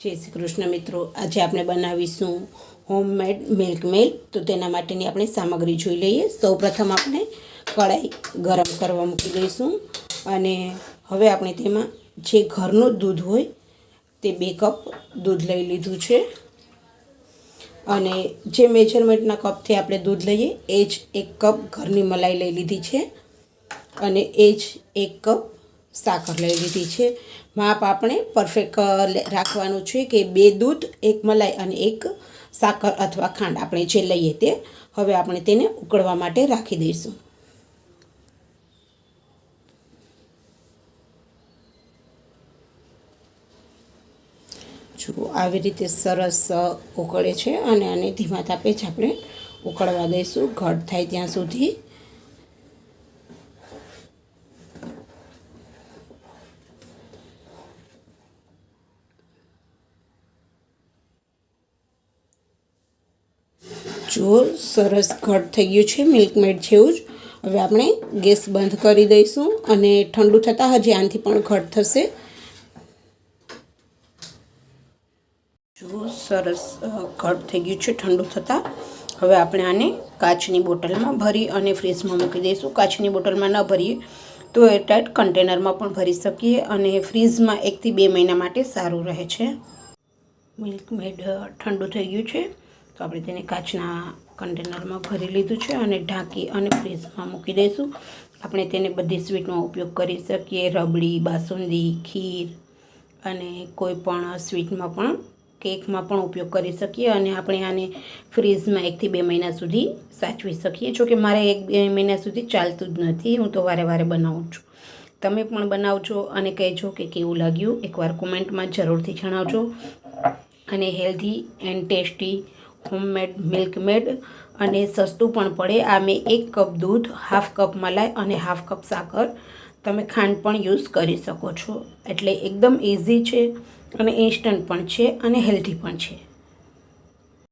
જય શ્રી કૃષ્ણ મિત્રો, આજે આપણે બનાવીશું હોમમેડ મિલ્ક મેડ। તો તેના માટેની આપણે સામગ્રી જોઈ લઈએ। સૌપ્રથમ આપણે કઢાઈ ગરમ કરવા મૂકી દઈશું અને હવે આપણે તેમાં જે ઘરનું દૂધ હોય તે 2 કપ દૂધ લઈ લીધું છે અને જે મેજરમેન્ટના કપથી આપણે દૂધ લઈએ એ જ 1 કપ ઘરની મલાઈ લઈ લીધી છે અને એ જ 1 કપ સાકર લઈ લીધી છે। માપ આપણે પરફેક્ટ રાખવાનું છે કે 2 દૂધ 1 મલાઈ અને 1 સાકર અથવા ખાંડ આપણે જે લઈએ તે। હવે આપણે તેને ઉકળવા માટે રાખી દઈશું। જો આવી રીતે સરસ ઉકળે છે અને આને ધીમા તાપે જ આપણે ઉકળવા દઈશું ઘટ થાય ત્યાં સુધી। જો સરસ ઘટ થઈ ગયું છે મિલ્ક મેડ જેવું જ। હવે આપણે ગેસ બંધ કરી દઈશું અને ઠંડુ થતાં હજી આનાથી પણ ઘટ થશે। જો સરસ ઘટ થઈ ગયું છે ઠંડુ થતાં। હવે આપણે આને કાચની બોટલમાં ભરી અને ફ્રીજમાં મૂકી દઈશું। કાચની બોટલમાં ન ભરીએ તો એરટાઇટ કન્ટેનરમાં પણ ભરી શકીએ અને ફ્રીજમાં 1 થી 2 મહિના માટે સારું રહે છે। મિલ્ક મેડ ઠંડુ થઈ ગયું છે તો આપણે તેને કાચના કન્ટેનરમાં ભરી લીધું છે અને ઢાંકી અને ફ્રીજમાં મૂકી દઈશું। આપણે તેને બધી સ્વીટમાં ઉપયોગ કરી શકીએ, રબડી, બાસુંદી, ખીર અને કોઈ પણ સ્વીટમાં પણ કેકમાં પણ ઉપયોગ કરી શકીએ અને આપણે આને ફ્રીજમાં 1 થી 2 મહિના સુધી સાચવી શકીએ। જો કે મારે 1-2 મહિના સુધી ચાલતું જ નથી, હું તો વારે વારે બનાવું છું। તમે પણ બનાવજો અને કહેજો કે કેવું લાગ્યું, એકવાર કોમેન્ટમાં જરૂરથી જણાવજો। અને healthy and tasty homemade milkmaid અને સસ્તું પણ પડે। આ મેં 1 કપ દૂધ, ½ કપ મલાઈ અને ½ કપ સાકર, તમે ખાંડ પણ યુઝ કરી શકો છો। એટલે એકદમ ઇઝી છે અને ઇન્સ્ટન્ટ પણ છે અને હેલ્ધી પણ છે।